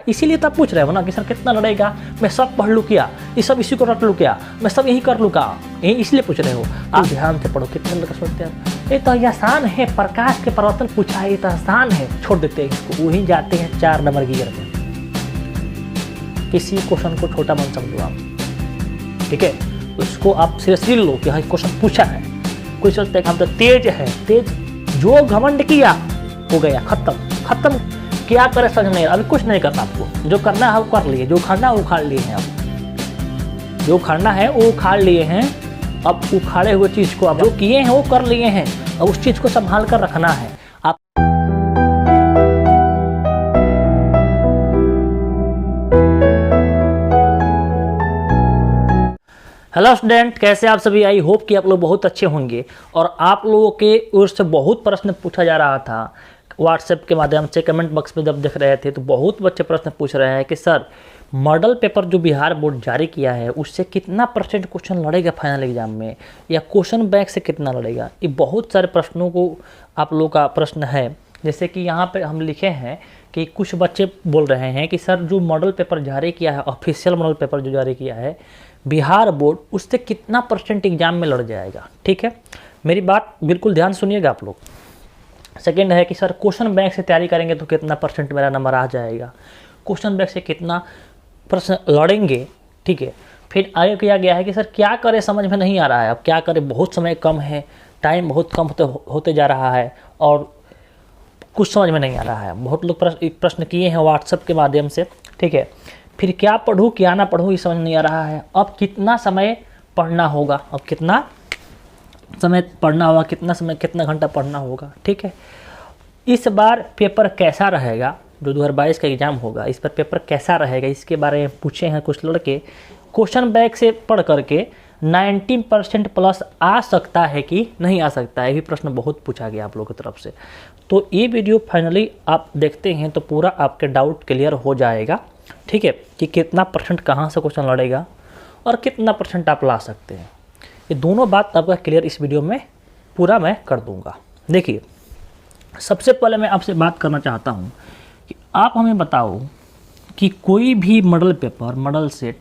इसीलिए तो आप पूछ रहे हो ना कि सर कितना लड़ेगा, मैं सब पढ़ लूँ क्या, ये सब इसी को रट लूँ क्या, मैं सब यही कर लूँ क्या, यही इसलिए पूछ रहे हो। आप ध्यान से पढ़ो, कितने लड़का सोचते हैं ये तो आसान है, प्रकाश के परिवर्तन पूछा है, ये तो आसान है, छोड़ देते हैं इसको, वहीं जाते हैं 4 नंबर गियर में। किसी क्वेश्चन को छोटा मन समझो आप, ठीक है, उसको आप सीरियसली लो कि हाँ क्वेश्चन पूछा है। कोई सोचता है कि हम तो तेज है, तेज जो घमंड किया हो गया, खत्म। क्या करे समझ नहीं, अभी कुछ नहीं करना आपको, जो करना है वो कर लिए, जो उखाड़ना है वो उखाड़ लिए हैं, अब जो उखाड़ना है वो उखाड़ लिए हैं। अब उखाड़े हुए चीज को अब जो किए हैं वो कर लिए हैं, अब उस चीज को संभाल कर रखना है। आप हेलो स्टूडेंट, कैसे आप सभी? आई होप कि आप लोग बहुत अच्छे होंगे। और आप लोगों के ओर से बहुत प्रश्न पूछा जा रहा था व्हाट्सएप के माध्यम से, कमेंट बॉक्स में जब देख रहे थे तो बहुत बच्चे प्रश्न पूछ रहे हैं कि सर मॉडल पेपर जो बिहार बोर्ड जारी किया है उससे कितना % क्वेश्चन लड़ेगा फाइनल एग्जाम में, या क्वेश्चन बैंक से कितना लड़ेगा। ये बहुत सारे प्रश्नों को आप लोगों का प्रश्न है। जैसे कि यहाँ पे हम लिखे हैं कि कुछ बच्चे बोल रहे हैं कि सर जो मॉडल पेपर जारी किया है, ऑफिशियल मॉडल पेपर जो जारी किया है बिहार बोर्ड, उससे कितना % एग्जाम में लड़ जाएगा। ठीक है, मेरी बात बिल्कुल ध्यान सुनिएगा आप लोग। सेकेंड है कि सर क्वेश्चन बैंक से तैयारी करेंगे तो कितना % मेरा नंबर आ जाएगा, क्वेश्चन बैंक से कितना प्रश्न लड़ेंगे। ठीक है, फिर आगे किया गया है कि सर क्या करें समझ में नहीं आ रहा है, अब क्या करें, बहुत समय कम है, टाइम बहुत कम होते जा रहा है और कुछ समझ में नहीं आ रहा है। बहुत लोग प्रश्न किए हैं व्हाट्सएप के माध्यम से। ठीक है, फिर क्या पढ़ूँ क्या ना पढ़ूँ ये समझ नहीं आ रहा है। अब कितना समय पढ़ना होगा, अब कितना समय पढ़ना होगा, कितना समय कितना घंटा पढ़ना होगा। ठीक है, इस बार पेपर कैसा रहेगा, जो 2022 का एग्ज़ाम होगा इस पर पेपर कैसा रहेगा, इसके बारे में पूछे हैं कुछ लड़के। क्वेश्चन बैंक से पढ़ करके 90% प्लस आ सकता है कि नहीं आ सकता है, ये भी प्रश्न बहुत पूछा गया आप लोगों की तरफ से। तो ये वीडियो फाइनली आप देखते हैं तो पूरा आपके डाउट क्लियर हो जाएगा। ठीक है, कि कितना % कहाँ से क्वेश्चन लड़ेगा और कितना % आप ला सकते हैं, ये दोनों बात आपका क्लियर इस वीडियो में पूरा मैं कर दूंगा। देखिए, सबसे पहले मैं आपसे बात करना चाहता हूँ कि आप हमें बताओ कि कोई भी model paper, model set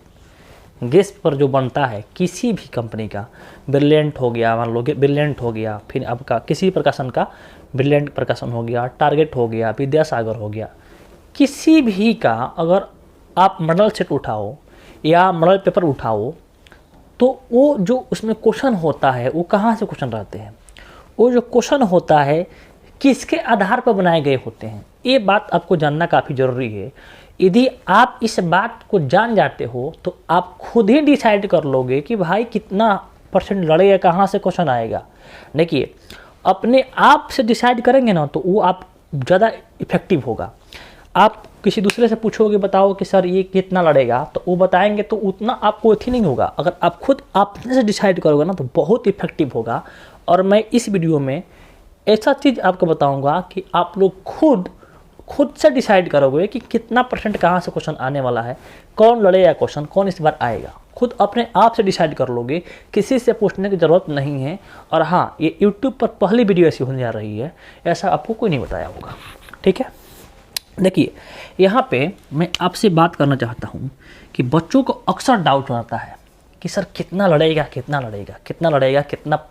guess paper जो बनता है किसी भी कंपनी का, ब्रिलियंट हो गया, मान लो ब्रिलियंट हो गया, फिर आपका किसी प्रकाशन का ब्रिलियंट प्रकाशन हो गया, टारगेट हो गया, विद्यासागर हो गया, किसी भी का अगर आप मॉडल सेट उठाओ या मॉडल पेपर उठाओ तो वो जो उसमें क्वेश्चन होता है वो कहाँ से क्वेश्चन रहते हैं, वो जो क्वेश्चन होता है किसके आधार पर बनाए गए होते हैं, ये बात आपको जानना काफ़ी ज़रूरी है। यदि आप इस बात को जान जाते हो तो आप खुद ही डिसाइड कर लोगे कि भाई कितना % लड़ेगा, कहाँ से क्वेश्चन आएगा। देखिए, अपने आप से डिसाइड करेंगे ना तो वो आप ज़्यादा इफेक्टिव होगा। आप किसी दूसरे से पूछोगे बताओ कि सर ये कितना लड़ेगा, तो वो बताएंगे तो उतना आपको अथी नहीं होगा। अगर आप खुद अपने से डिसाइड करोगे ना तो बहुत इफेक्टिव होगा। और मैं इस वीडियो में ऐसा चीज़ आपको बताऊंगा कि आप लोग खुद से डिसाइड करोगे कि कितना % कहाँ से क्वेश्चन आने वाला है, कौन लड़ेगा क्वेश्चन, कौन इस बार आएगा, खुद अपने आप से डिसाइड कर लोगे, किसी से पूछने की ज़रूरत नहीं है। और हाँ, ये YouTube पर पहली वीडियो ऐसी होने जा रही है, ऐसा आपको कोई नहीं बताया होगा। ठीक है, देखिए यहाँ पे मैं आपसे बात करना चाहता हूँ कि बच्चों को अक्सर डाउट रहता है कि सर कितना लड़ेगा, कितना लड़ेगा, कितना लड़ेगा, कितना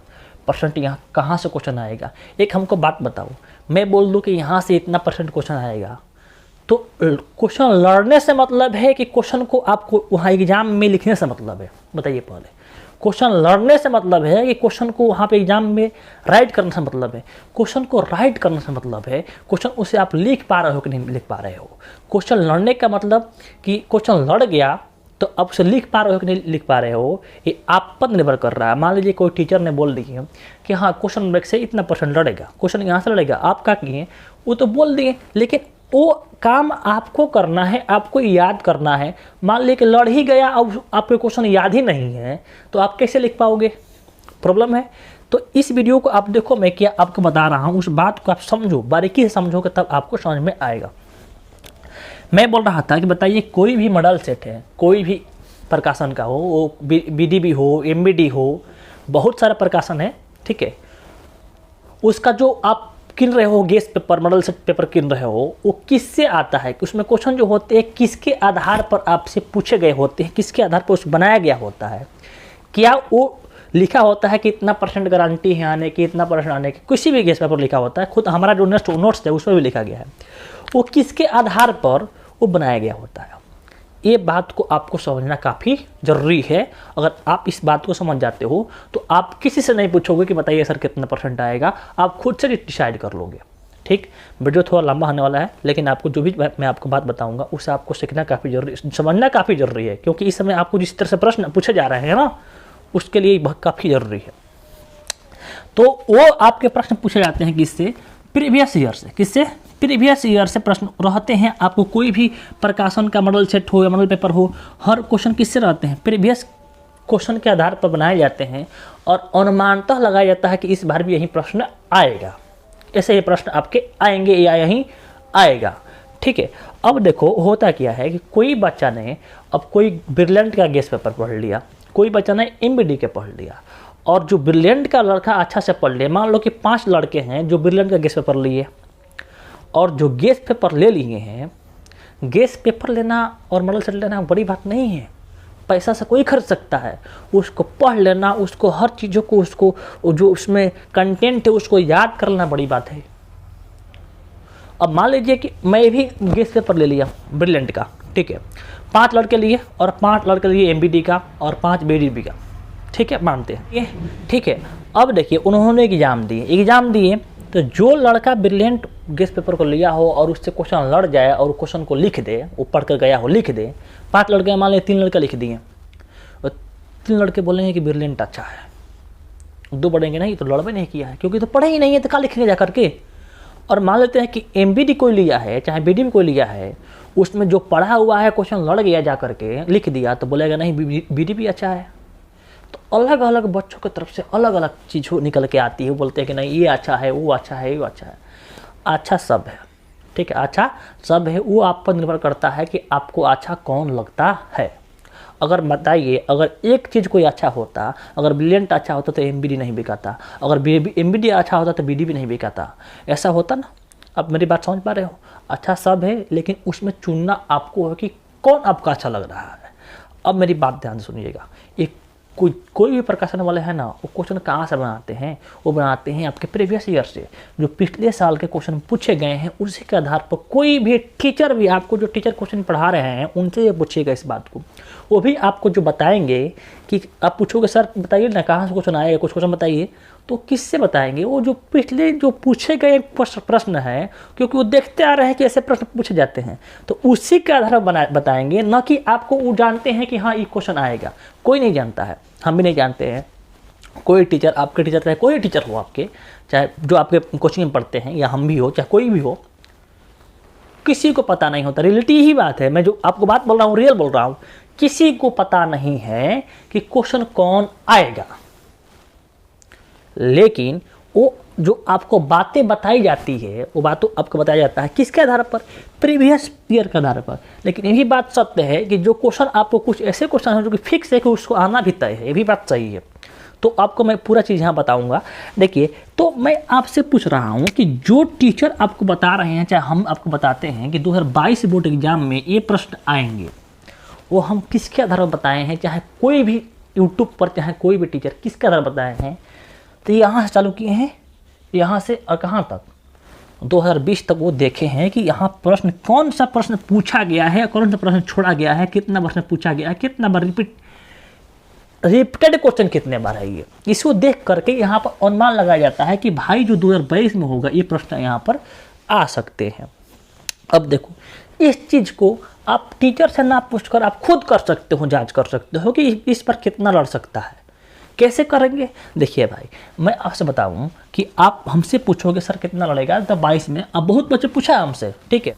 % यहाँ कहाँ से क्वेश्चन आएगा। एक हमको बात बताओ, मैं बोल दूँ कि यहाँ से इतना % क्वेश्चन आएगा, तो क्वेश्चन लड़ने से मतलब है कि क्वेश्चन को आपको वहाँ एग्जाम में लिखने से मतलब है? बताइए पहले। क्वेश्चन लड़ने से मतलब है कि क्वेश्चन को वहाँ पे एग्जाम में राइट करने से मतलब है? क्वेश्चन को राइट करने से मतलब है क्वेश्चन उसे आप लिख पा रहे हो कि नहीं लिख पा रहे हो। क्वेश्चन लड़ने का मतलब कि क्वेश्चन लड़ गया तो अब उसे लिख पा रहे हो कि नहीं लिख पा रहे हो, ये आप पर निर्भर कर रहा है। मान लीजिए कोई टीचर ने बोल दिया कि हाँ क्वेश्चन बैंक से इतना % लड़ेगा, क्वेश्चन यहाँ से लड़ेगा, आप क्या किए वो तो बोल दिए, लेकिन वो काम आपको करना है, आपको याद करना है। मान लीजिए कि लड़ ही गया, अब आपके क्वेश्चन याद ही नहीं है तो आप कैसे लिख पाओगे? प्रॉब्लम है। तो इस वीडियो को आप देखो, मैं क्या आपको बता रहा हूँ उस बात को आप समझो, बारीकी से समझोगे तब आपको समझ में आएगा। मैं बोल रहा था कि बताइए कोई भी मॉडल सेट है, कोई भी प्रकाशन का हो, वो BDB हो, MBD हो, बहुत सारा प्रकाशन है। ठीक है, उसका जो आप किन रहे हो, gas paper, model set paper किन रहे हो, वो किससे आता है, उसमें क्वेश्चन जो होते हैं किसके आधार पर आपसे पूछे गए होते हैं, किसके आधार पर उस बनाया गया होता है, क्या वो लिखा होता है कि इतना % गारंटी है आने की, इतना % आने की, किसी भी गैस पेपर लिखा होता है, खुद हमारा जो नोट्स है उसमें भी लिखा गया है, वो किसके आधार पर वो बनाया गया होता है। ये बात को आपको समझना काफ़ी ज़रूरी है। अगर आप इस बात को समझ जाते हो तो आप किसी से नहीं पूछोगे कि बताइए सर कितना % आएगा, आप खुद से डिसाइड कर लोगे। ठीक, वीडियो थोड़ा लंबा होने वाला है, लेकिन आपको जो भी मैं आपको बात बताऊंगा उसे आपको सीखना काफ़ी जरूरी, समझना काफ़ी ज़रूरी है, क्योंकि इस समय आपको जिस तरह से प्रश्न पूछे जा रहे हैं ना, उसके लिए काफ़ी ज़रूरी है। तो वो आपके प्रश्न पूछे जाते हैं किससे, प्रीवियस ईयर से। किससे, प्रीवियस ईयर से प्रश्न रहते हैं। आपको कोई भी प्रकाशन का मॉडल सेट हो या मॉडल पेपर हो, हर क्वेश्चन किससे रहते हैं, प्रीवियस क्वेश्चन के आधार पर बनाए जाते हैं, और अनुमानतः लगाया जाता है कि इस बार भी यही प्रश्न आएगा, ऐसे ये प्रश्न आपके आएंगे या यहीं आएगा। ठीक है, अब देखो होता क्या है कि कोई बच्चा ने अब कोई ब्रिलियंट का गैस पेपर पढ़ लिया, कोई बच्चा ने MBD के पढ़ लिया, और जो ब्रिलियंट का लड़का अच्छा से पढ़ लिया, मान लो कि 5 लड़के हैं जो ब्रिलियंट का गैस पेपर लिए, और जो गैस पेपर ले लिए हैं, गैस पेपर लेना और मॉडल सेट लेना बड़ी बात नहीं है, पैसा से कोई खरीद सकता है। उसको पढ़ लेना, उसको हर चीज़ों को, उसको जो उसमें कंटेंट है उसको याद कर लेना बड़ी बात है। अब मान लीजिए कि मैं भी गैस पेपर ले लिया ब्रिलियंट का, ठीक है, 5 लड़के लिए और 5 लड़के लिए MBD का और 5 BDB का, ठीक है, मानते हैं ये, ठीक है। अब देखिए उन्होंने एग्ज़ाम दिए, तो जो लड़का ब्रिलियंट गैस पेपर को लिया हो और उससे क्वेश्चन लड़ जाए और क्वेश्चन को लिख दे, वो पढ़ कर गया हो लिख दे, 5 लड़के मान लें 3 लड़के लिख दिए, और 3 लड़के बोलेंगे कि ब्रिलियंट अच्छा है, 2 बढ़ेंगे नहीं तो लड़बे नहीं किया है, क्योंकि तो पढ़े ही नहीं है तो क्या लिखेंगे जा करके। और मान लेते हैं कि MBD कोई लिया है चाहे BD कोई लिया है, उसमें जो पढ़ा हुआ है क्वेश्चन लड़ गया जा करके लिख दिया, तो बोलेगा नहीं BD भी अच्छा है। तो अलग अलग बच्चों की तरफ से अलग अलग चीज़ निकल के आती है, वो बोलते हैं कि नहीं ये अच्छा है, वो अच्छा है, वो अच्छा है। अच्छा सब है, ठीक है, अच्छा सब है, वो आप पर निर्भर करता है कि आपको अच्छा कौन लगता है। अगर बताइए, अगर एक चीज़ कोई अच्छा होता, अगर ब्रिलियंट अच्छा होता तो MBD नहीं बिकाता, अगर MBD अच्छा होता तो BD भी नहीं बिकाता, ऐसा होता ना। अब मेरी बात समझ पा रहे हो, अच्छा सब है, लेकिन उसमें चुनना आपको है कि कौन आपका अच्छा लग रहा है। अब मेरी बात ध्यान से सुनिएगा, एक कोई भी प्रकाशन वाले हैं ना, वो क्वेश्चन कहाँ से बनाते हैं, वो बनाते हैं आपके प्रीवियस ईयर से, जो पिछले साल के क्वेश्चन पूछे गए हैं उसी के आधार पर। कोई भी टीचर भी आपको, जो टीचर क्वेश्चन पढ़ा रहे हैं उनसे ये पूछिएगा इस बात को, वो भी आपको जो बताएंगे कि आप पूछोगे सर बताइए ना कहाँ से क्वेश्चन आएगा, कुछ क्वेश्चन बताइए, तो किससे बताएंगे, वो जो पिछले जो पूछे गए प्रश्न है, क्योंकि वो देखते आ रहे हैं कि ऐसे प्रश्न पूछे जाते हैं, तो उसी के आधार पर बताएंगे, न कि आपको वो जानते हैं कि हाँ ये क्वेश्चन आएगा। कोई नहीं जानता है, हम भी नहीं जानते हैं, कोई टीचर, आपके टीचर चाहे कोई टीचर हो आपके, चाहे जो आपके कोचिंग में पढ़ते हैं या हम भी हो, चाहे कोई भी हो, किसी को पता नहीं होता। रियलिटी ही बात है, मैं जो आपको बात बोल रहा हूँ रियल बोल रहा हूँ, किसी को पता नहीं है कि क्वेश्चन कौन आएगा। लेकिन वो जो आपको बातें बताई जाती है, वो बात तो आपको बताया जाता है किसके आधार पर, प्रीवियस ईयर के आधार पर। लेकिन यही बात सत्य है कि जो क्वेश्चन आपको, कुछ ऐसे क्वेश्चन हैं जो कि फिक्स है कि उसको आना भी तय है, ये भी बात सही है। तो आपको मैं पूरा चीज़ यहाँ बताऊंगा। देखिए, तो मैं आपसे पूछ रहा हूँ कि जो टीचर आपको बता रहे हैं, चाहे हम आपको बताते हैं कि 2022 बोर्ड एग्जाम में ये प्रश्न आएंगे, वो हम किसके आधार पर बताए हैं, चाहे कोई भी यूट्यूब पर, चाहे कोई भी टीचर किसके आधार पर बताए हैं, तो यहाँ से चालू किए हैं, यहाँ से और कहाँ तक 2020 तक वो देखे हैं कि यहाँ प्रश्न, कौन सा प्रश्न पूछा गया है, कौन सा प्रश्न छोड़ा गया है, कितना प्रश्न पूछा गया है, कितना बार रिपीटेड क्वेश्चन कितने बार है। ये इसको देख करके यहाँ पर अनुमान लगाया जाता है कि भाई जो 2022 में होगा ये प्रश्न यहाँ पर आ सकते हैं। अब देखो, इस चीज़ को आप टीचर से ना पूछकर आप खुद कर सकते हो, जांच कर सकते हो कि इस पर कितना लड़ सकता है। कैसे करेंगे, देखिए भाई, मैं आपसे बताऊं कि आप हमसे पूछोगे सर कितना लड़ेगा 2022 में, अब बहुत बच्चे पूछा है हमसे, ठीक है,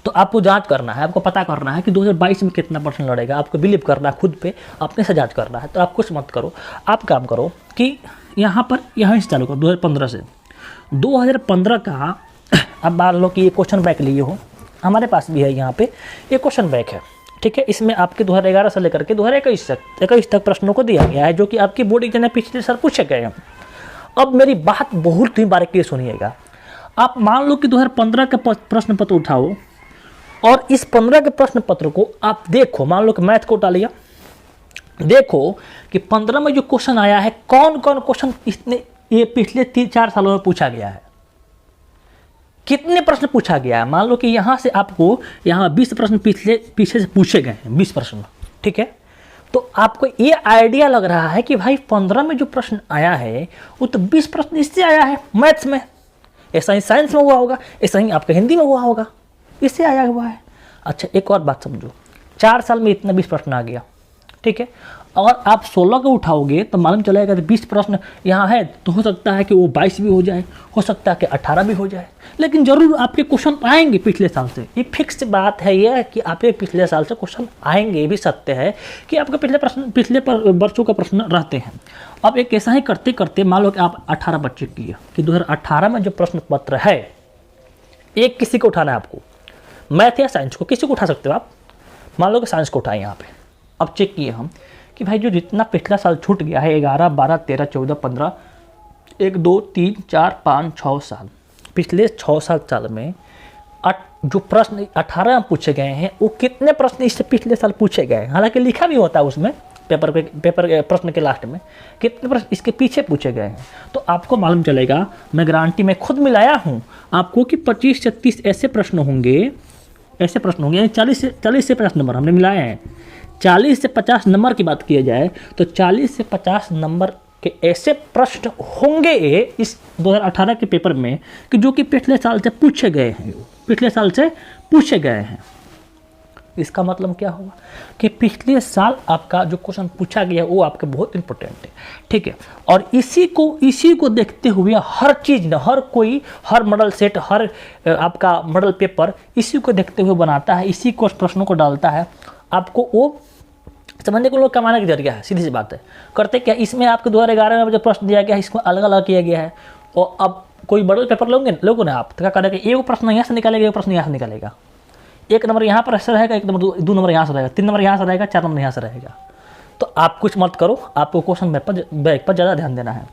तो आपको जांच करना है, आपको पता करना है कि 2022 में कितना परसेंट लड़ेगा, आपको बिलीव करना है, खुद पे अपने से जांच करना है। तो आप कुछ मत करो, आप काम करो कि यहाँ से चालू करो 2015 से। 2015 का अब मान लो कि ये क्वेश्चन बैंक लिए हो, हमारे पास भी है यहाँ पे ये क्वेश्चन बैंक है, ठीक है। इसमें आपके 2011 से लेकर के 2021 तक प्रश्नों को दिया गया है, जो कि आपकी बोर्ड एग्जाम में पिछले साल पूछे गए हैं। अब मेरी बात बहुत ही बारीकी से सुनिएगा। आप मान लो कि 2015 का प्रश्न पत्र उठाओ और इस 15 के प्रश्न पत्र को आप देखो, मान लो कि मैथ को उठा लिया, देखो कि 15 में जो क्वेश्चन आया है, कौन कौन क्वेश्चन इसने ये पिछले 3-4 सालों में पूछा गया है, कितने प्रश्न पूछा गया है। मान लो कि यहाँ से आपको यहाँ 20 प्रश्न पीछे से पूछे गए हैं, 20 प्रश्न, ठीक है। तो आपको ये आइडिया लग रहा है कि भाई 15 में जो प्रश्न आया है वो तो 20 प्रश्न इससे आया है मैथ्स में, ऐसा ही साइंस में हुआ होगा, ऐसा ही आपका हिंदी में हुआ होगा, इससे आया हुआ है। अच्छा एक और बात समझो, 4 साल में इतना 20 प्रश्न आ गया, ठीक है। और आप 16 को उठाओगे तो मालूम चलेगा कि 20 प्रश्न यहाँ है, तो हो सकता है कि वो 22 भी हो जाए, हो सकता है कि 18 भी हो जाए, लेकिन जरूर आपके क्वेश्चन आएंगे पिछले साल से। ये फिक्स बात है ये कि आपके पिछले साल से क्वेश्चन आएंगे। ये भी सत्य है कि आपके पिछले वर्षों का प्रश्न रहते हैं। अब एक ऐसा ही करते करते मान लो कि आप 18 बच्चे किए कि 2018 में जो प्रश्न पत्र है, एक किसी को उठाना है आपको, मैथ या साइंस को, किसी को उठा सकते हो आप। मान लो कि साइंस को उठाए यहाँ पे। अब चेक किए हम कि भाई जो जितना पिछला साल छूट गया है, 11, 12, 13, 14, 15, 1, 2, 3, 4, 5, 6 साल, पिछले 6-7 साल में जो प्रश्न 18 में पूछे गए हैं, वो कितने प्रश्न इससे पिछले साल पूछे गए हैं। हालांकि लिखा भी होता है उसमें पेपर के प्रश्न के लास्ट में कितने प्रश्न इसके पीछे पूछे गए हैं। तो आपको मालूम चलेगा, मैं गारंटी में खुद मिलाया हूँ आपको कि 25 से 30 ऐसे प्रश्न होंगे, यानी 40 से 50 नंबर हमने मिलाए हैं। 40 से 50 नंबर की बात किया जाए तो 40 से 50 नंबर के ऐसे प्रश्न होंगे इस 2018 के पेपर में कि जो कि पिछले साल से पूछे गए हैं। इसका मतलब क्या होगा कि पिछले साल आपका जो क्वेश्चन पूछा गया है वो आपके बहुत इंपॉर्टेंट है, ठीक है। और इसी को देखते हुए हर चीज़, हर मॉडल सेट, हर आपका मॉडल पेपर इसी को देखते हुए बनाता है, इसी को प्रश्नों को डालता है। आपको वो समझने को लोग कमाने का जरिया है, सीधी सी बात है। करते क्या, इसमें आपको 2011 में जो प्रश्न दिया गया है इसको अलग अलग किया गया है। और अब कोई मॉडल पेपर लोगों ने आप क्या करेगा, एक प्रश्न यहाँ से निकालेगा, एक प्रश्न यहाँ से निकालेगा, 1 नंबर यहाँ पर ऐसा रहेगा, 1 नंबर 2 नंबर यहाँ से रहेगा, 3 नंबर यहाँ से रहेगा, 4 नंबर यहाँ से रहेगा। तो आप कुछ मत करो, आपको क्वेश्चन बैंक पर ज़्यादा ध्यान देना है।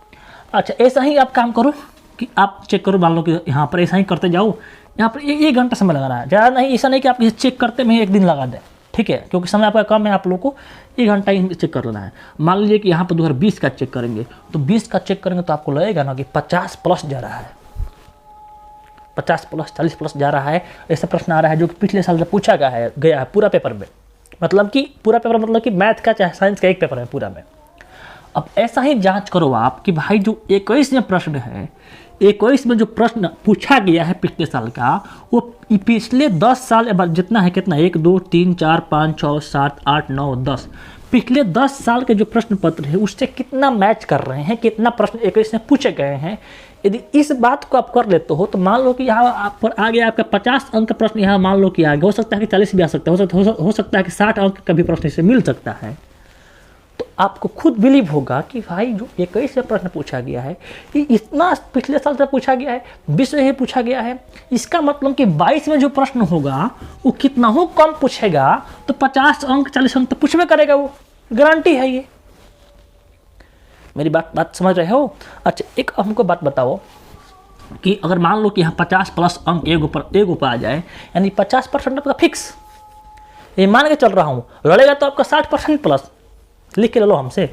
अच्छा ऐसा ही आप काम करो कि आप चेक करो, मान लो कि यहाँ पर ऐसा ही करते जाओ, यहाँ पर 1 घंटा समय लगाना है, ज़्यादा नहीं। ऐसा नहीं कि आप इसे चेक करते में 1 दिन लगा दें, ठीक है, क्योंकि समय आपका कम है, आप लोगों को 1 घंटा ही चेक कर लेना है। मान लीजिए कि यहाँ पर 2020 का चेक करेंगे, तो 20 का चेक करेंगे तो आपको लगेगा ना कि 50 प्लस जा रहा है, 50 प्लस 40 प्लस जा रहा है। ऐसा प्रश्न आ रहा है जो कि पिछले साल से पूछा गया है पूरा पेपर में, मतलब कि मैथ का चाहे साइंस का एक पेपर है पूरा में। अब ऐसा ही जांच करो आप कि भाई जो 21 में प्रश्न है, 21 में जो प्रश्न पूछा गया है पिछले साल का, वो पिछले 10 साल जितना है, कितना 1, 2, 3, 4, 5, 6, 7, 8, 9, 10, पिछले 10 साल के जो प्रश्न पत्र है उससे कितना मैच कर रहे हैं, कितना प्रश्न 21 में पूछे गए हैं। यदि इस बात को आप कर लेते हो तो मान लो कि यहाँ आप पर आ गया आपका 50 अंक का प्रश्न, यहाँ मान लो कि आ गया, हो सकता है कि 40 भी आ सकता है, हो सकता है कि 60 अंक का भी प्रश्न इससे मिल सकता है। तो आपको खुद बिलीव होगा कि भाई जो 21 से प्रश्न पूछा गया है ये इतना पिछले साल से पूछा गया है, 20 में ही पूछा गया है, इसका मतलब कि 22 में जो प्रश्न होगा वो कितना हो कम पूछेगा, तो 50 अंक 40 अंक तो पूछबे करेगा, वो गारंटी है। ये मेरी बात समझ रहे हो। अच्छा एक हमको बात बताओ कि अगर मान लो कि यहाँ 50 प्लस अंक एक ऊपर आ जाए, यानी 50% आपका फिक्स, ये मान के चल रहा हूँ, लड़ेगा तो आपका 60% प्लस, लिख के ले लो हमसे,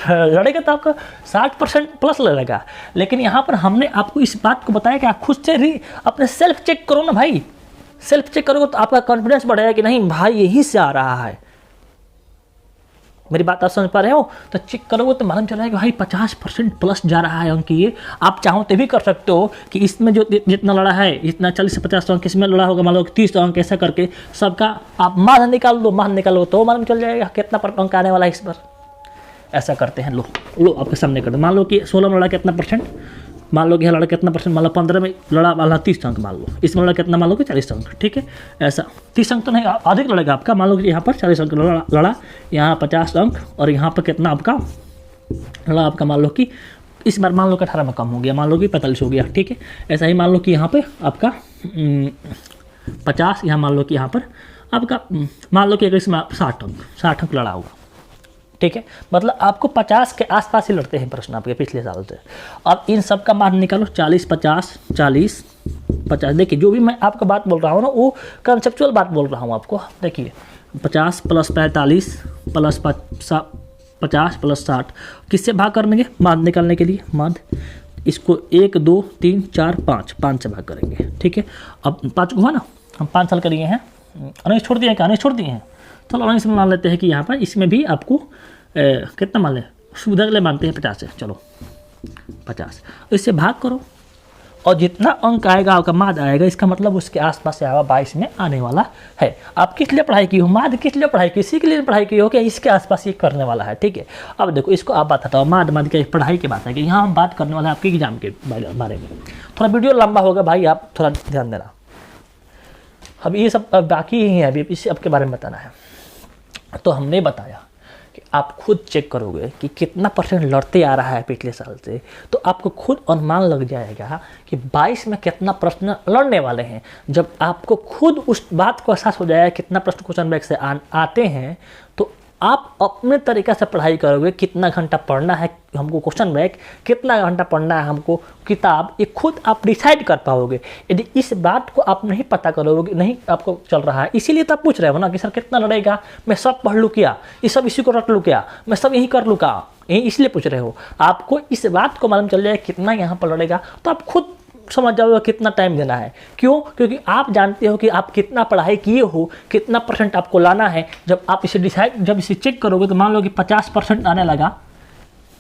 लड़ेगा तो आपका 60% प्लस लड़ेगा। लेकिन यहाँ पर हमने आपको इस बात को बताया कि आप खुद से अपने सेल्फ चेक करो ना भाई, सेल्फ चेक करोगे तो आपका कॉन्फिडेंस बढ़ेगा कि नहीं भाई यहीं से आ रहा है। मेरी बात आप समझ पा रहे हो। तो चेक करोगे तो मालूम चला है कि भाई 50% प्लस जा रहा है अंक। ये आप चाहो तो भी कर सकते हो कि इसमें जो जितना लड़ा है, इतना 40 से 50 अंक इसमें लड़ा होगा, मान लो 30 अंक, ऐसा करके सबका आप मान निकालो तो मालूम चल जाएगा कितना अंक आने वाला है इस बार। ऐसा करते हैं, लो आपके सामने कर दो। मान लो कि 16 में लड़ा कितना परसेंट, मान लो कि लड़ा कितना परसेंट, मान लो 15 में लड़ा वाला 30 अंक, मान लो इसमें लड़ा कितना, मान लो कि 40 अंक, ठीक है। ऐसा 30 अंक तो नहीं, अधिक लड़ेगा आपका। मान लो कि यहाँ पर 40 अंक लड़ा, यहाँ 50 अंक, और यहाँ पर कितना आपका लड़ा आपका, मान लो कि इस बार मान लो कि 18 में कम हो गया, मान लो कि 45 हो गया, ठीक है। ऐसा ही मान लो कि यहाँ पर आपका 50, यहाँ मान लो कि यहाँ पर आपका मान लो कि अगर इसमें 60 अंक लड़ा होगा, ठीक है, मतलब आपको 50 के आसपास ही लड़ते हैं प्रश्न आपके पिछले साल से। अब इन सब का मान निकालो, 40 50 40 50। देखिए जो भी मैं आपको बात बोल रहा हूँ ना वो कंसेप्चुअल बात बोल रहा हूँ आपको। देखिए 50 + 45 + 50 + 60 किससे भाग करेंगे माध्य निकालने के लिए? माध्य इसको 1 2 3 4 5 से भाग करेंगे। ठीक है, अब 5 हुआ ना, हम 5 साल करिए हैं, अनेश छोड़ दिए हैं, क्या अनेश छोड़ दिए हैं? चलो अनेश में मान लेते हैं कि यहाँ पर इसमें भी आपको कितना मान लें, सुविधा के लिए मानते हैं 50 है, चलो 50 इससे भाग करो और जितना अंक आएगा आपका माध्य आएगा, इसका मतलब उसके आसपास से आएगा 22 में आने वाला है। आप किस लिए पढ़ाई की हो? माध्य किस लिए पढ़ाई की? इसी के लिए पढ़ाई की हो कि इसके आसपास ये करने वाला है। ठीक है, अब देखो इसको आप बात बताओ, माध्य की पढ़ाई की बात है कि यहाँ हम बात करने वाले हैं आपके एग्जाम के बारे में। थोड़ा वीडियो लंबा होगा भाई, आप थोड़ा ध्यान देना। अब ये सब बाकी ही है, अभी इसे आपके बारे में बताना है। तो हमने बताया कि आप खुद चेक करोगे कि कितना % लड़ते आ रहा है पिछले साल से, तो आपको खुद अनुमान लग जाएगा कि 22 में कितना प्रश्न लड़ने वाले हैं। जब आपको खुद उस बात को एहसास हो जाएगा कितना प्रश्न क्वेश्चन बैंक से आते हैं, तो आप अपने तरीक़े से पढ़ाई करोगे। कितना घंटा पढ़ना है हमको क्वेश्चन बैंक, कितना घंटा पढ़ना है हमको किताब, ये खुद आप डिसाइड कर पाओगे। यदि इस बात को आप नहीं पता करोगे, नहीं आपको चल रहा है, इसीलिए तो आप पूछ रहे हो ना कि सर कितना लड़ेगा, मैं सब पढ़ लूँ क्या, ये सब इसी को रट लूँ क्या, मैं सब यही कर लूँ क्या, यही इसलिए पूछ रहे हो। आपको इस बात को मालूम चल जाए कितना यहाँ पर लड़ेगा, तो आप खुद समझ जाओगे कितना टाइम देना है। क्यों? क्योंकि आप जानते हो कि आप कितना पढ़ाई किए हो, कितना % आपको लाना है। जब आप इसे जब इसे चेक करोगे तो मान लो कि 50% आने लगा,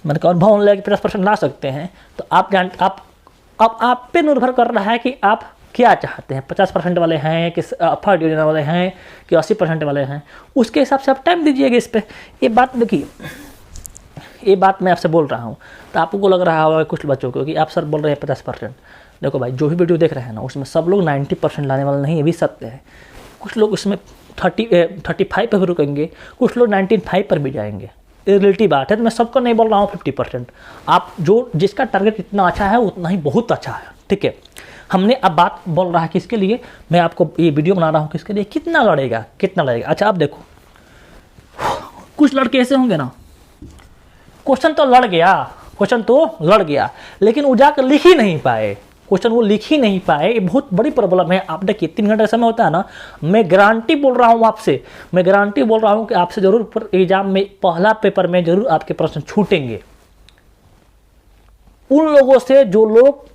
मैंने कहा अनुभव लगा कि 50% ला सकते हैं, तो आप पे निर्भर कर रहा है कि आप क्या चाहते हैं। 50% वाले हैं कि फर्स्ट डिवीजन वाले हैं कि 80% वाले हैं, उसके हिसाब से आप टाइम दीजिएगा इस पर। ये बात देखिए, ये बात मैं आपसे बोल रहा हूँ तो आपको लग रहा होगा कुछ बच्चों को कि आप सर बोल रहे हैं 50%। देखो भाई, जो भी वीडियो देख रहे हैं ना उसमें सब लोग 90% लाने वाले नहीं, ये भी सत्य है। कुछ लोग उसमें 35 पर भी रुकेंगे, कुछ लोग 95 पर भी जाएंगे, ये रिलेटिव बात है। तो मैं सबको नहीं बोल रहा हूँ 50%। आप जिसका टारगेट इतना अच्छा है उतना ही बहुत अच्छा है। ठीक है, हमने अब बात बोल रहा है किसके लिए, मैं आपको ये वीडियो बना रहा हूँ किसके लिए, कितना लड़ेगा, कितना लड़ेगा। अच्छा आप देखो, कुछ लड़के ऐसे होंगे ना, क्वेश्चन तो लड़ गया, लेकिन वो जाकर लिख ही नहीं पाए, क्वेश्चन वो लिख ही नहीं पाए। ये बहुत बड़ी प्रॉब्लम है। आप देखिए 3 घंटे समय होता है ना, मैं गारंटी बोल रहा हूँ आपसे, मैं गारंटी बोल रहा हूँ कि आपसे जरूर एग्जाम में पहला पेपर में जरूर आपके प्रश्न छूटेंगे। उन लोगों से जो लोग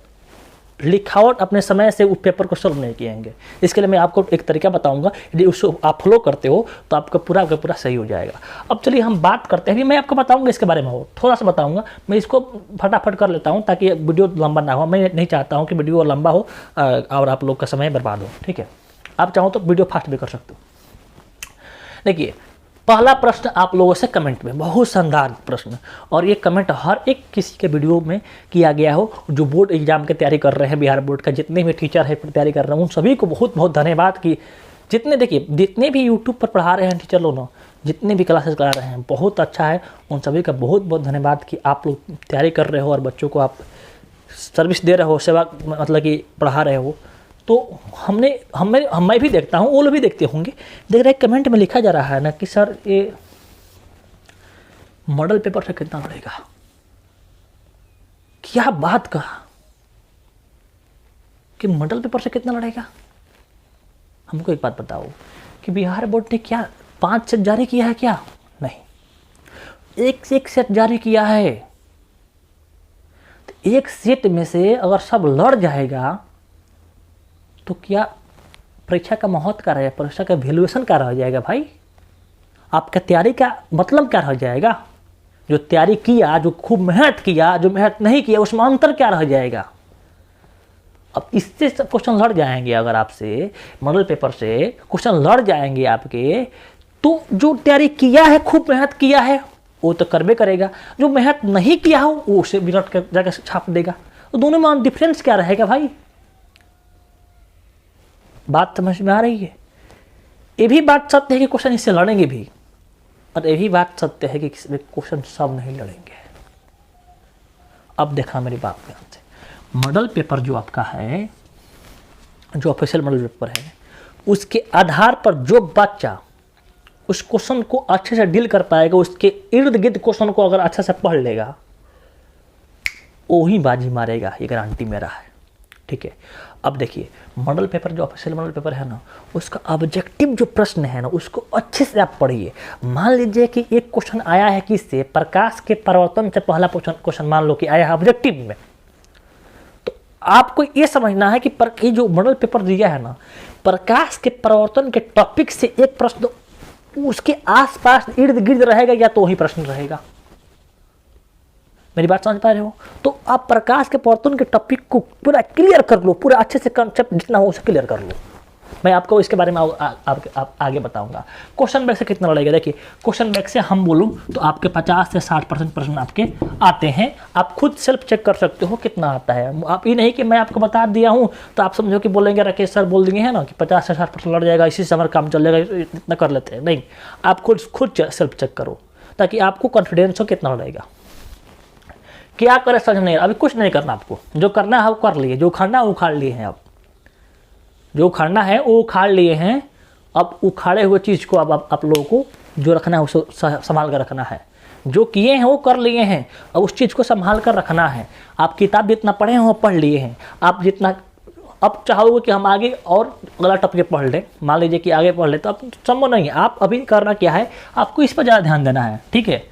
लिखावट अपने समय से उस पेपर को सॉल्व नहीं किएंगे। इसके लिए मैं आपको एक तरीका बताऊंगा, यदि उसको आप फॉलो करते हो तो आपका पूरा सही हो जाएगा। अब चलिए हम बात करते हैं, मैं आपको बताऊंगा इसके बारे में, हो थोड़ा सा बताऊंगा। मैं इसको फटाफट कर लेता हूं ताकि वीडियो लंबा ना हो। मैं नहीं चाहता हूं कि वीडियो लंबा हो और आप लोग का समय बर्बाद हो। ठीक है, आप चाहो तो वीडियो फास्ट भी कर सकते हो। देखिए पहला प्रश्न आप लोगों से कमेंट में, बहुत शानदार प्रश्न, और ये कमेंट हर एक किसी के वीडियो में किया गया हो जो बोर्ड एग्जाम की तैयारी कर रहे हैं, बिहार बोर्ड का जितने भी टीचर है तैयारी कर रहे हैं, उन सभी को बहुत बहुत धन्यवाद। कि जितने भी यूट्यूब पर पढ़ा रहे हैं टीचर लोग ना, जितने भी क्लासेस करा रहे हैं, बहुत अच्छा है। उन सभी का बहुत बहुत धन्यवाद कि आप लोग तैयारी कर रहे हो और बच्चों को आप सर्विस दे रहे हो, सेवा मतलब कि पढ़ा रहे हो। तो मैं भी देखता हूँ, वो लोग भी देखते होंगे। देख रहे कमेंट में लिखा जा रहा है ना कि सर ये मॉडल पेपर से कितना लड़ेगा। क्या बात कहा कि मॉडल पेपर से कितना लड़ेगा। हमको एक बात बताओ कि बिहार बोर्ड ने क्या 5 सेट जारी किया है क्या? नहीं, एक सेट जारी किया है। तो एक सेट में से अगर सब लड़ जाएगा तो क्या परीक्षा का महत्व क्या रहेगा, परीक्षा का वैल्यूएशन क्या रह जाएगा भाई? आपका तैयारी का मतलब क्या रह जाएगा? जो तैयारी किया, जो खूब मेहनत किया, जो मेहनत नहीं किया, उसमें अंतर क्या रह जाएगा? अब इससे क्वेश्चन लड़ जाएंगे। अगर आपसे मॉडल पेपर से क्वेश्चन लड़ जाएंगे आपके, तो जो तैयारी किया है, खूब मेहनत किया है, वो तो करबे करेगा। जो मेहनत नहीं किया हो वो उसे विरट कर जाकर छाप देगा। तो दोनों में डिफरेंस क्या रहेगा भाई? बात समझ में आ रही है? ये भी बात सत्य है कि क्वेश्चन इससे लड़ेंगे भी, और ये भी बात सत्य है कि क्वेश्चन सब नहीं लड़ेंगे। अब देखा मेरी बात ध्यान से, मॉडल पेपर जो आपका है, जो ऑफिशियल मॉडल पेपर है, उसके आधार पर जो बच्चा उस क्वेश्चन को अच्छे से डील कर पाएगा, उसके इर्द गिर्द क्वेश्चन को अगर अच्छे से पढ़ लेगा, वही बाजी मारेगा, ये गारंटी मेरा है। ठीक है, अब देखिए मॉडल पेपर, जो ऑफिशियल मॉडल पेपर है ना, उसका ऑब्जेक्टिव जो प्रश्न है ना, उसको अच्छे से आप पढ़िए। मान लीजिए कि एक क्वेश्चन आया है किससे, प्रकाश के परिवर्तन से पहला क्वेश्चन मान लो कि आया है ऑब्जेक्टिव में, तो आपको ये समझना है कि ये जो मॉडल पेपर दिया है ना, प्रकाश के परिवर्तन के टॉपिक से एक प्रश्न उसके आसपास इर्द गिर्द रहेगा या तो वही प्रश्न रहेगा। मेरी बात समझ पा रहे हो? तो आप प्रकाश के परिवर्तन के टॉपिक को पूरा क्लियर कर लो, पूरा अच्छे से कंसेप्ट जितना हो उसे क्लियर कर लो। मैं आपको इसके बारे में आगे बताऊंगा। क्वेश्चन बैंक से कितना लड़ेगा, देखिए क्वेश्चन बैंक से हम बोलूँ तो आपके 50 से 60% प्रश्न आपके आते हैं। आप खुद सेल्फ चेक कर सकते हो कितना आता है। आप ये नहीं कि मैं आपको बता दिया हूँ तो आप समझो कि बोलेंगे राकेश सर बोल दिए हैं ना कि 50 से 60% लड़ जाएगा, इसी से हमारा काम चल जाएगा, इतना कर लेते हैं। नहीं, आप खुद सेल्फ चेक करो ताकि आपको कॉन्फिडेंस हो कितना लड़ेगा। क्या करे समझ नहीं, अभी कुछ नहीं करना, आपको जो करना है वो कर लिए, जो उखाड़ना है वो उखाड़ लिए हैं। आप जो उखाड़ना है वो उखाड़ लिए हैं। अब उखाड़े हुए चीज़ को अब आप लोगों को जो रखना है उसको संभाल कर रखना है। जो किए हैं वो कर लिए हैं, अब उस चीज़ को संभाल कर रखना है। आप किताब जितना पढ़े हैं वो पढ़ लिए हैं। आप जितना अब चाहोगे कि हम आगे और अगला टॉपिक पढ़ लें, मान लीजिए कि आगे पढ़ लें, तो अब संभव नहीं है। आप अभी करना क्या है, आपको इस पर ज़्यादा ध्यान देना है। ठीक है,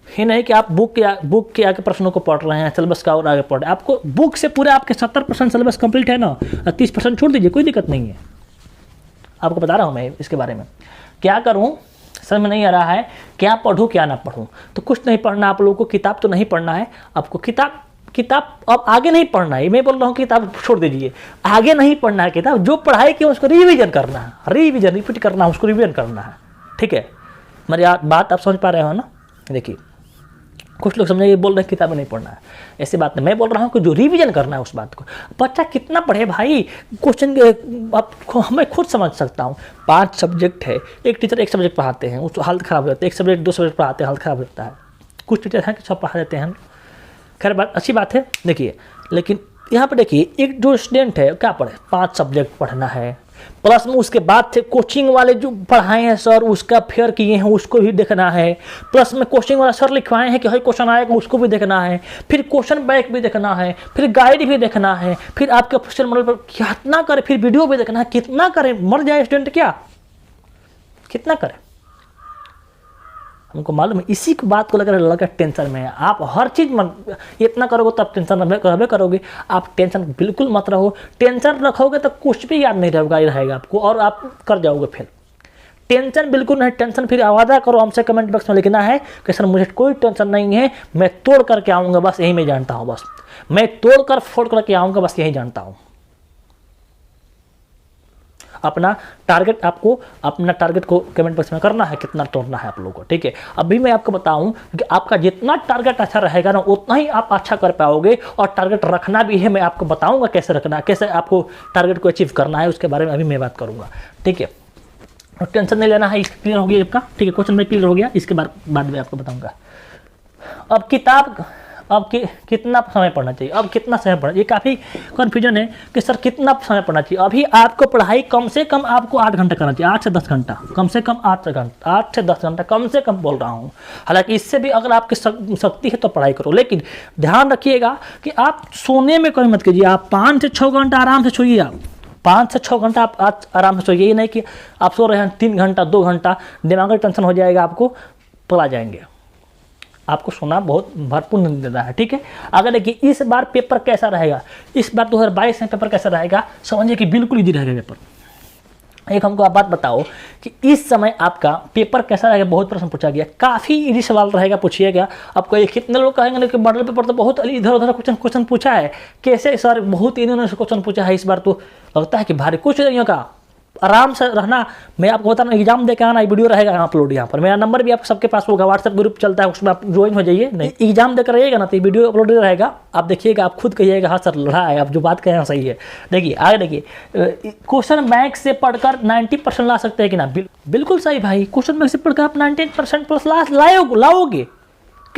ये नहीं कि आप बुक के आगे प्रश्नों को पढ़ रहे हैं, सिलेबस का और आगे पढ़ रहे हैं। आपको बुक से पूरा आपके 70% सिलेबस कंप्लीट है ना, 30% छोड़ दीजिए, कोई दिक्कत नहीं है। आपको बता रहा हूँ मैं इसके बारे में। क्या करूँ समझ में नहीं आ रहा है, क्या पढ़ूँ क्या ना पढ़ूँ। तो कुछ नहीं पढ़ना आप लोगों को, किताब तो नहीं पढ़ना है आपको। किताब अब आगे नहीं पढ़ना है, मैं बोल रहा हूँ किताब छोड़ दीजिए, आगे नहीं पढ़ना है किताब। जो पढ़ाई की उसको रिविजन करना है, रिपीट करना है, उसको रिविजन करना है। ठीक है, मेरी बात आप समझ पा रहे हो ना? देखिए कुछ लोग समझेंगे बोल रहे हैं किताबें नहीं पढ़ना है, ऐसी बात नहीं। मैं बोल रहा हूँ कि जो रिवीजन करना है उस बात को। बच्चा कितना पढ़े भाई, क्वेश्चन मैं खुद समझ सकता हूँ। 5 सब्जेक्ट है, एक टीचर एक सब्जेक्ट पढ़ाते हैं, उसको हालत ख़राब हो जाती है। एक सब्जेक्ट 2 सब्जेक्ट पढ़ाते हैं, हालत ख़राब हो जाता है। कुछ टीचर हैं कि सब पढ़ा देते हैं, खैर बात अच्छी बात है। देखिए लेकिन यहाँ पर देखिए एक जो स्टूडेंट है क्या पढ़े, 5 सब्जेक्ट पढ़ना है, प्लस में उसके बाद से कोचिंग वाले जो पढ़ाए हैं सर उसका फेयर किए हैं उसको भी देखना है, प्लस में कोचिंग वाला सर लिखवाए हैं कि हर क्वेश्चन आएगा उसको भी देखना है, फिर क्वेश्चन बैंक भी देखना है, फिर गाइड भी देखना है, फिर आपके ऑफिशियल मॉडल पर कितना करे, फिर वीडियो भी देखना है। कितना करे, मर जाए स्टूडेंट क्या, कितना करे हमको मालूम है। इसी की बात को लेकर लड़का टेंशन में है। आप हर चीज़ इतना करोगे तब टेंशन रहबे करोगे। आप टेंशन बिल्कुल मत रहो, टेंशन रखोगे तो कुछ भी याद नहीं रहेगा आपको और आप कर जाओगे फेल। टेंशन बिल्कुल नहीं, टेंशन फिर वादा करो हमसे कमेंट बॉक्स में लिखना है कि सर मुझे कोई टेंशन नहीं है, मैं तोड़ करके आऊँगा, बस यही मैं जानता हूँ, बस मैं तोड़ कर फोड़ करके आऊँगा, बस यही जानता हूँ। अपना टारगेट को कमेंट बॉक्स में करना है, कितना तोड़ना है आप लोगों को। ठीक है, अभी मैं आपको बताऊं कि आपका जितना टारगेट अच्छा रहेगा ना उतना ही आप अच्छा कर पाओगे। और टारगेट रखना भी है, मैं आपको बताऊंगा कैसे रखना है, कैसे आपको टारगेट को अचीव करना है, उसके बारे में अभी मैं बात करूंगा। ठीक है, और टेंशन नहीं लेना है, क्लियर हो गया आपका। ठीक है, क्वेश्चन में क्लियर हो गया, इसके बाद में आपको बताऊँगा। अब किताब कितना समय पढ़ना चाहिए, अब कितना समय पढ़ना, ये काफ़ी कन्फ्यूजन है कि सर कितना समय पढ़ना चाहिए। अभी आपको पढ़ाई कम से कम आपको 8 घंटा करना चाहिए, 8 से 10 घंटा, कम से कम 8 से 10 घंटा कम से कम बोल रहा हूँ। हालांकि इससे भी अगर आपकी शक्ति है तो पढ़ाई करो, लेकिन ध्यान रखिएगा कि आप सोने में कोई मत कीजिए। आप 5 से 6 घंटा आराम से सोइए, आप 5 से 6 घंटा आप आराम से सोइए। ये नहीं कि आप सो रहे हैं 3 घंटा 2 घंटा, दिमाग में टेंशन हो जाएगा, आपको पला जाएंगे। आपको सोना बहुत भरपूर नींद देता है। ठीक है, अगर देखिए इस बार पेपर कैसा रहेगा, इस बार 2022 में पेपर कैसा रहेगा, समझिए कि बिल्कुल इजी रहेगा पेपर। एक हमको आप बात बताओ कि इस समय आपका पेपर कैसा रहेगा, बहुत प्रश्न पूछा गया, काफ़ी इजी सवाल रहेगा, पूछिएगा। आपको ये कितने लोग कहेंगे कि मॉडल पेपर तो बहुत इधर उधर क्वेश्चन पूछा है, कैसे सर बहुत इन्होंने क्वेश्चन पूछा है, इस बार तो लगता है कि भारी। कुछ नहीं होगा, आराम से रहना। मैं आपको बता रहा हूँ, एग्जाम देकर आना, वीडियो रहेगा अपलोड यहाँ पर, मेरा नंबर भी आप सबके पास होगा, व्हाट्सएप ग्रुप चलता है उसमें आप ज्वाइन हो जाइए। नहीं एग्जाम देकर रहिएगा ना तो वीडियो अपलोड रहेगा, आप देखिएगा, आप खुद कहिएगा हाँ सर लड़ा है, आप जो बात कहें सही है। देखिए आगे देखिए, क्वेश्चन बैंक से पढ़कर 90% ला सकते हैं कि ना, बिल्कुल सही भाई। क्वेश्चन बैंक से पढ़कर आप 90% प्लस लाओगे,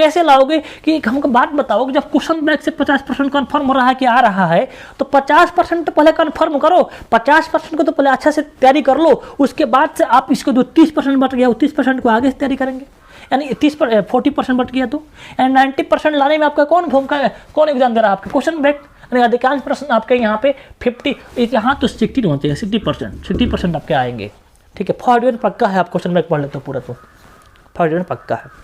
कैसे लाओगे कि हमको बात बताओ कि जब क्वेश्चन बैंक से 50% कन्फर्म हो रहा है कि आ रहा है तो 50% तो पहले कन्फर्म करो, 50% को तो पहले अच्छा से तैयारी कर लो, उसके बाद से आप इसको जो 30% बच गया वो 30% को आगे से तैयारी करेंगे। यानी 40% बच गया तो 90% लाने में आपका कौन भूमिका है, कौन एग्जाम दे रहा है? आपके क्वेश्चन बैंक। यानी अधिकांश प्रश्न आपके यहाँ पे 50, यहाँ तो 60 होते हैं, 60% आपके आएंगे। ठीक है, 40% पक्का है, आप क्वेश्चन बैंक पढ़ लेते हो पूरा तो 40% पक्का है।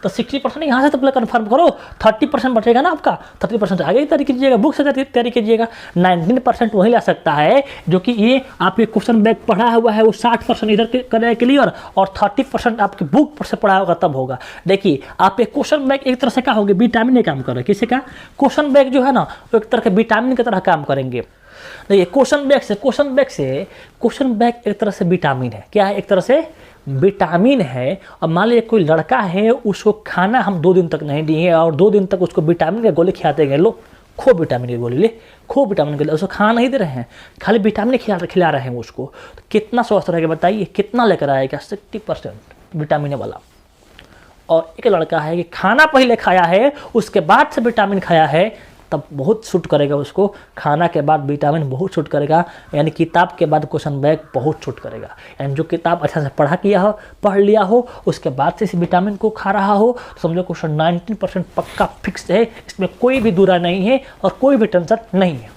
तो 60% यहाँ से तो पहले कन्फर्म करो, 30% बचेगा ना आपका, 30% आगे ही तैयारी कीजिएगा, बुक से तैयारी कीजिएगा। 19% वही ला सकता है जो कि ये आपके क्वेश्चन बैंक पढ़ा हुआ है, वो 60% इधर करेगा क्लियर, और 30% आपके बुक पर से पढ़ा होगा तब होगा। देखिए आप एक क्वेश्चन बैंक एक तरह से क्या होगा, विटामिन काम कर रहे हैं। किसी का क्वेश्चन बैंक जो है ना वो एक तरह के विटामिन की तरह काम करेंगे। देखिए क्वेश्चन बैंक एक तरह से विटामिन है। क्या है? एक तरह से विटामिन है। और मान लीजिए कोई लड़का है, उसको खाना हम 2 दिन तक नहीं दिए और 2 दिन तक उसको विटामिन के गोली खिलाते गए, लो खो विटामिन की गोली, ले खो विटामिन की गोली, उसको खाना नहीं दे रहे हैं, खाली विटामिन खिला रहे हैं उसको, तो कितना स्वस्थ रहेगा बताइए, कितना लेकर आएगा? 60% विटामिन वाला। और एक लड़का है कि खाना पहले खाया है उसके बाद से विटामिन खाया है, तब बहुत शूट करेगा उसको, खाना के बाद विटामिन बहुत शूट करेगा। यानी किताब के बाद क्वेश्चन बैंक बहुत शूट करेगा। यानी जो किताब अच्छा से पढ़ लिया हो उसके बाद से इस विटामिन को खा रहा हो, समझो क्वेश्चन 19% पक्का फिक्स है, इसमें कोई भी दूरा नहीं है और कोई भी टेंशन नहीं है।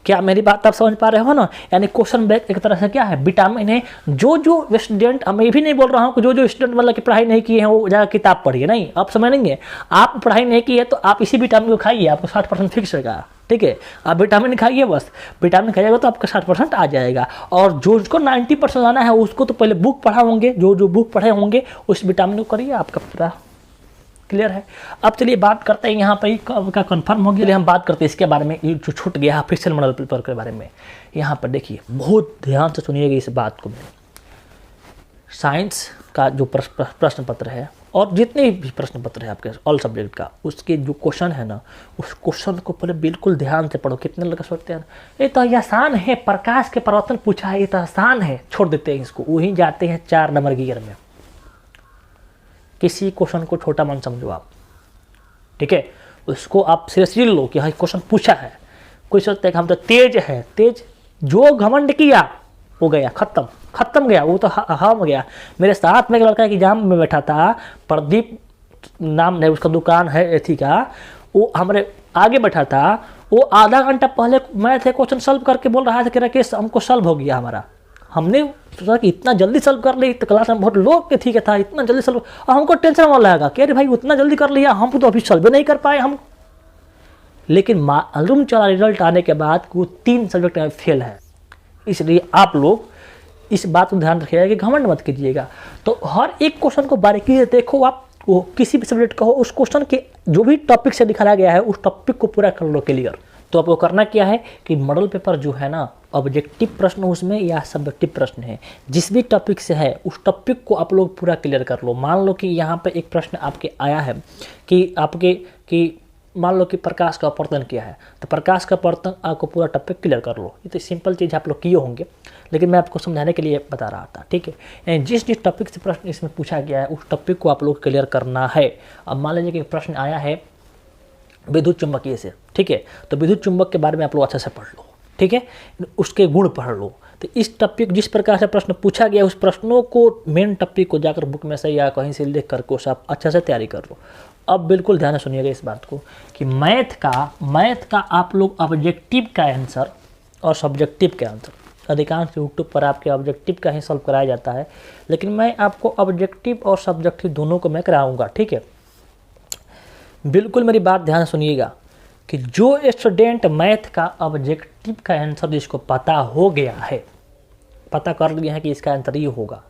क्या मेरी बात आप समझ पा रहे हो ना? यानी क्वेश्चन बैंक एक तरह से क्या है, विटामिन है। जो स्टूडेंट, मैं भी नहीं बोल रहा हूँ कि जो स्टूडेंट मतलब कि पढ़ाई नहीं की है वो जाकर किताब पढ़िए, नहीं, आप समझेंगे। आप पढ़ाई नहीं की है तो आप इसी विटामिन को खाइए, आपको 60% फिक्स रहेगा। ठीक है, आप विटामिन खाइए, बस विटामिन खाइएगा तो आपका 60% आ जाएगा। और जो उसको 90% लाना है उसको तो पहले बुक पढ़ा होंगे, जो बुक पढ़े होंगे उस विटामिन को करिए, आपका पूरा क्लियर है। अब चलिए बात करते हैं, यहाँ पर का कन्फर्म हो गया, हम बात करते हैं इसके बारे में, जो छूट गया फिक्सल मॉडल पेपर के बारे में। यहाँ पर देखिए बहुत ध्यान से सुनिएगा इस बात को। साइंस का जो प्रश्न पत्र है और जितने भी प्रश्न पत्र है आपके ऑल सब्जेक्ट का, उसके जो क्वेश्चन है ना, उस क्वेश्चन को पहले बिल्कुल ध्यान से पढ़ो। कितने लोग सोचते हैं ये तो आसान है, प्रकाश के प्रवर्तन पूछा है, ये तो आसान है, छोड़ देते हैं इसको, वहीं जाते हैं 4 नंबर गियर में। किसी क्वेश्चन को छोटा मन समझो आप, ठीक है, उसको आप सीरियसली लो कि हाँ क्वेश्चन पूछा है। कोई सोचता है कि हम तो तेज है, तेज जो घमंड किया वो गया, खत्म गया, वो तो हम गया। मेरे साथ में एक लड़का एग्जाम में बैठा था, प्रदीप नाम है उसका, दुकान है एथी का, वो हमारे आगे बैठा था। वो आधा घंटा पहले मैथ क्वेश्चन सॉल्व करके बोल रहा था कि राकेश हमको सॉल्व हो गया हमारा। हमने सोचा कि इतना जल्दी सॉल्व कर ली, तो क्लास में बहुत लोग के ठीक है था, इतना जल्दी सॉल्व, और हमको टेंशन वाला लगा कि अरे भाई उतना जल्दी कर लिया, हम तो अभी सॉल्व नहीं कर पाए हम। लेकिन मालूम चला रिजल्ट आने के बाद वो 3 सब्जेक्ट में फेल है। इसलिए आप लोग इस बात को ध्यान रखिएगा कि घमंड मत कीजिएगा। तो हर एक क्वेश्चन को बारीकी से देखो आप, वो किसी भी सब्जेक्ट का हो, उस क्वेश्चन के जो भी टॉपिक से दिखाया गया है उस टॉपिक को पूरा कर लो क्लियर। तो आपको करना क्या है कि मॉडल पेपर जो है ना, ऑब्जेक्टिव प्रश्न उसमें या सब्जेक्टिव प्रश्न है, जिस भी टॉपिक से है उस टॉपिक को आप लोग पूरा क्लियर कर लो। मान लो कि यहाँ पे एक प्रश्न आपके आया है कि मान लो कि प्रकाश का अपवर्तन किया है, तो प्रकाश का अपवर्तन आपको पूरा टॉपिक क्लियर कर लो। ये तो सिंपल चीज़ आप लोग किए होंगे, लेकिन मैं आपको समझाने के लिए बता रहा था, ठीक है। जिस टॉपिक से प्रश्न इसमें पूछा गया है उस टॉपिक को आप लोग क्लियर करना है। अब मान लीजिए कि प्रश्न आया है विद्युत चुंबकीय से, ठीक है, तो विद्युत चुंबक के बारे में आप लोग अच्छे से पढ़ लो, ठीक है, उसके गुण पढ़ लो। तो इस टॉपिक जिस प्रकार से प्रश्न पूछा गया उस प्रश्नों को, मेन टॉपिक को जाकर बुक में से या कहीं से लिख करके उसे आप अच्छे से तैयारी कर लो। अब बिल्कुल ध्यान से सुनिएगा इस बात को कि मैथ का आप लोग ऑब्जेक्टिव का आंसर और सब्जेक्टिव का आंसर, अधिकांश यूट्यूब पर आपके ऑब्जेक्टिव का ही सॉल्व कराया जाता है, लेकिन मैं आपको ऑब्जेक्टिव और सब्जेक्टिव दोनों को मैं कराऊंगा, ठीक है। बिल्कुल मेरी बात ध्यान सुनिएगा कि जो स्टूडेंट मैथ का ऑब्जेक्टिव का आंसर जिसको पता हो गया है, पता कर लिया है कि इसका आंसर ये होगा,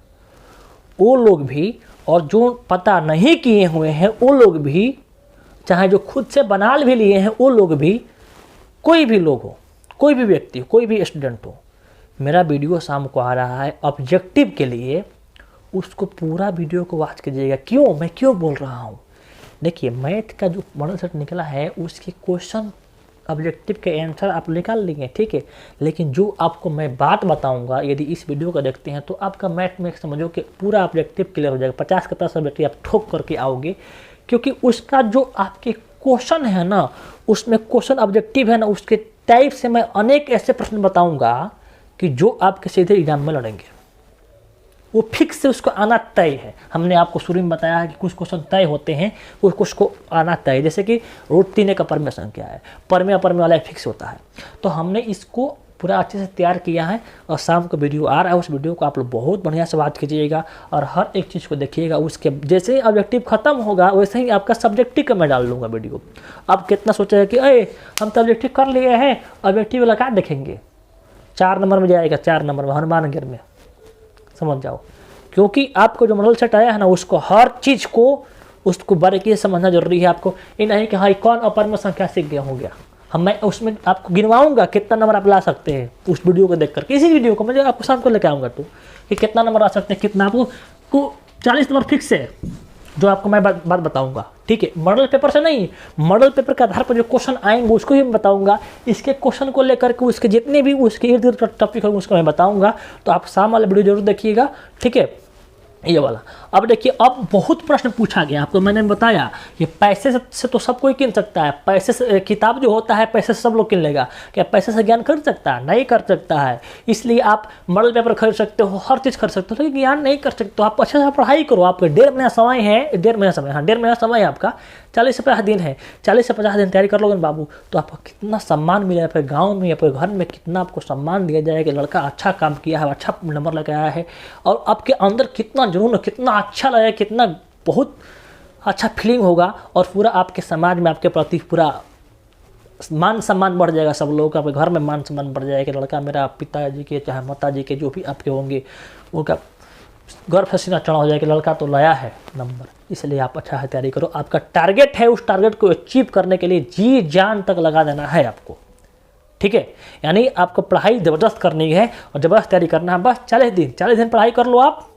वो लोग भी, और जो पता नहीं किए हुए हैं वो लोग भी, चाहे जो खुद से बना भी लिए हैं वो लोग भी, कोई भी लोग हो, कोई भी व्यक्ति हो, कोई भी स्टूडेंट हो, मेरा वीडियो शाम को आ रहा है ऑब्जेक्टिव के लिए, उसको पूरा वीडियो को वॉच कीजिएगा। क्यों, मैं क्यों बोल रहा हूँ, देखिए मैथ का जो मॉडल सेट निकला है उसके क्वेश्चन ऑब्जेक्टिव के आंसर आप निकाल लेंगे, ठीक है। लेकिन जो आपको मैं बात बताऊंगा, यदि इस वीडियो को देखते हैं तो आपका मैथ में समझो कि पूरा ऑब्जेक्टिव क्लियर हो जाएगा। 50 का 10 ऑब्जेक्टिव आप ठोक करके आओगे, क्योंकि उसका जो आपके क्वेश्चन है ना, उसमें क्वेश्चन ऑब्जेक्टिव है ना, उसके टाइप से मैं अनेक ऐसे प्रश्न बताऊंगा कि जो आपके सीधे एग्जाम में लड़ेंगे। वो फिक्स से उसको आना तय है। हमने आपको शुरू में बताया है कि कुछ क्वेश्चन तय होते हैं, कुछ को आना तय है। जैसे कि √3 का परमेशन क्या है, परमे अपरमे वाला फिक्स होता है। तो हमने इसको पूरा अच्छे से तैयार किया है और शाम को वीडियो आ रहा है। उस वीडियो को आप लोग बहुत बढ़िया से बात कीजिएगा और हर एक चीज़ को देखिएगा। उसके जैसे ही ऑब्जेक्टिव खत्म होगा वैसे ही आपका सब्जेक्टिव का मैं डाल लूँगा वीडियो। अब कितना सोचा कि अरे हम तो ऑब्जेक्टिव कर लिए हैं, ऑब्जेक्टिव लगा देखेंगे, 4 नंबर में जाएगा, 4 नंबर में हनुमान गिर में, समझ जाओ। क्योंकि आपको जो मॉडल सेट आया है ना, उसको हर चीज़ को उसको बारीकी से समझना जरूरी है आपको। ये नहीं कि हाँ कौन अपरम संख्या सीख गया हो गया, मैं उसमें आपको गिनवाऊंगा कितना नंबर आप ला सकते हैं उस वीडियो को देखकर। किसी वीडियो को मैं आपको शाम को लेकर आऊँगा तो कि कितना नंबर आ सकते हैं, कितना आपको 40 नंबर फिक्स है जो आपको मैं बात बताऊंगा, ठीक है। मॉडल पेपर से नहीं, मॉडल पेपर के आधार पर जो क्वेश्चन आएंगे उसको ही मैं बताऊंगा। इसके क्वेश्चन को लेकर के उसके जितने भी उसके इर्द गिर्द टॉपिक होंगे उसको मैं बताऊंगा। तो आप शाम वाला वीडियो जरूर देखिएगा, ठीक है, ये वाला। अब देखिए, अब बहुत प्रश्न पूछा गया आपको। मैंने बताया कि पैसे से तो सब कोई किन सकता है, पैसे से किताब जो होता है पैसे से सब लोग किन लेगा, क्या पैसे से ज्ञान खरीद सकता है? नहीं कर सकता है। इसलिए आप मॉडल पेपर खरीद सकते हो, हर चीज़ खरीद सकते हो, लेकिन ज्ञान नहीं कर सकते हो। आप अच्छे से पढ़ाई करो। आपका 1.5 महीना समय है, 1.5 महीना समय, हाँ 1.5 महीना समय है आपका। 40 से 50 दिन है, 40 से 50 दिन तैयारी कर लोगे ना बाबू, तो आपको कितना सम्मान मिलेगा फिर गाँव में या फिर घर में, कितना आपको सम्मान दिया जाएगा कि लड़का अच्छा काम किया है, अच्छा नंबर लेकर आया है। और आपके अंदर कितना जुनून, कितना अच्छा लगेगा, कितना बहुत अच्छा फीलिंग होगा। और पूरा आपके समाज में आपके प्रति पूरा मान सम्मान बढ़ जाएगा। सब लोगों का आपके घर में मान सम्मान बढ़ जाएगा कि लड़का मेरा पिताजी के चाहे माताजी के जो भी आपके होंगे उनका गर्व से सीना चढ़ा हो जाएगा कि लड़का तो लाया है नंबर। इसलिए आप अच्छा है तैयारी करो। आपका टारगेट है, उस टारगेट को अचीव करने के लिए जी जान तक लगा देना है आपको, ठीक है। यानी आपको पढ़ाई ज़बरदस्त करनी है और ज़बरदस्त तैयारी करना है। बस 40 दिन पढ़ाई कर लो, आप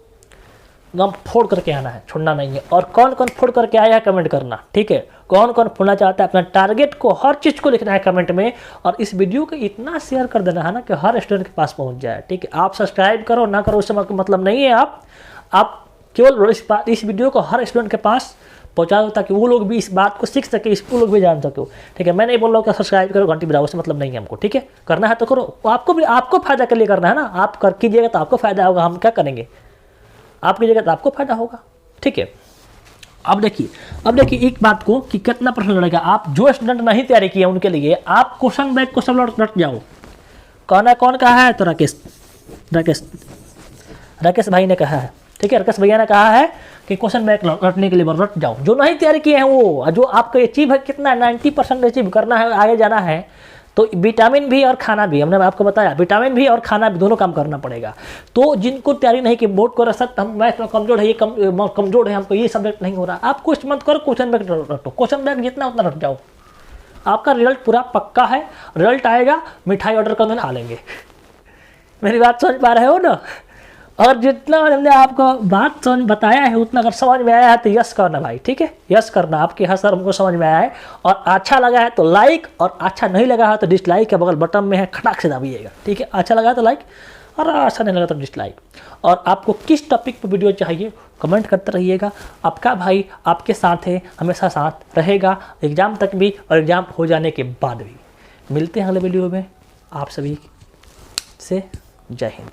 गम फोड़ करके आना है, छोड़ना नहीं है। और कौन कौन फोड़ करके आया है कमेंट करना, ठीक है। कौन कौन फोड़ना चाहता है अपना टारगेट को, हर चीज़ को लिखना है कमेंट में। और इस वीडियो को इतना शेयर कर देना है ना कि हर स्टूडेंट के पास पहुंच जाए, ठीक है। आप सब्सक्राइब करो ना करो उससे मतलब नहीं है। आप केवल इस वीडियो को हर स्टूडेंट के पास पहुंचा दो ताकि वो लोग भी इस बात को सीख सके, इसको लोग भी जान सके, ठीक है। मैं नहीं बोल रहा हूँ कि सब्सक्राइब करो घंटी बजाओ, उससे मतलब नहीं है हमको, ठीक है। करना है तो करो, आपको भी आपको फायदा के लिए करना है ना। आप कर कीजिएगा तो आपको फायदा होगा, हम क्या करेंगे, आप कीजिएगा तो आपको फायदा होगा, ठीक है। अब देखिए एक बात को कि कितना प्रश्न लड़ेगा। आप जो स्टूडेंट नहीं तैयारी किया उनके लिए आप क्वेश्चन बैंक को सब रट जाओ। कौन कहा है तो राकेश भाई ने कहा है, ठीक है। राकेश भैया ने कहा है कि क्वेश्चन बैंक रटने के लिए रट जाओ। जो नहीं तैयारी किए हैं वो, जो आपको अचीव है कितना 90% अचीव करना है, आगे जाना है, तो विटामिन भी और खाना भी, हमने आपको बताया विटामिन भी और खाना भी दोनों काम करना पड़ेगा। तो जिनको तैयारी नहीं की, बोर्ड को रसत हम मैथ में कमजोर है, ये कमजोर है, हमको ये सब्जेक्ट नहीं हो रहा, आप कुछ मत करो, क्वेश्चन बैंक रटो। क्वेश्चन बैंक जितना उतना रट जाओ, आपका रिजल्ट पूरा पक्का है। रिजल्ट आएगा, मिठाई ऑर्डर कर देना, खा लेंगे। मेरी बात समझ पा रहे हो ना। और जितना हमने आपको बात समझ बताया है उतना अगर समझ में आया है तो यस करना भाई, ठीक है। यस करना, आपके हर सर हमको समझ में आया है। और अच्छा लगा है तो लाइक, और अच्छा नहीं लगा है तो डिसलाइक के बगल बटन में है, खटाक से दबाइएगा, ठीक है। अच्छा लगा है तो लाइक और अच्छा नहीं लगा तो डिसलाइक। और आपको किस टॉपिक पर वीडियो चाहिए कमेंट करते रहिएगा। आपका भाई आपके साथ है, हमेशा साथ रहेगा, एग्ज़ाम तक भी और एग्ज़ाम हो जाने के बाद भी। मिलते हैं अगले वीडियो में। आप सभी से जय हिंद।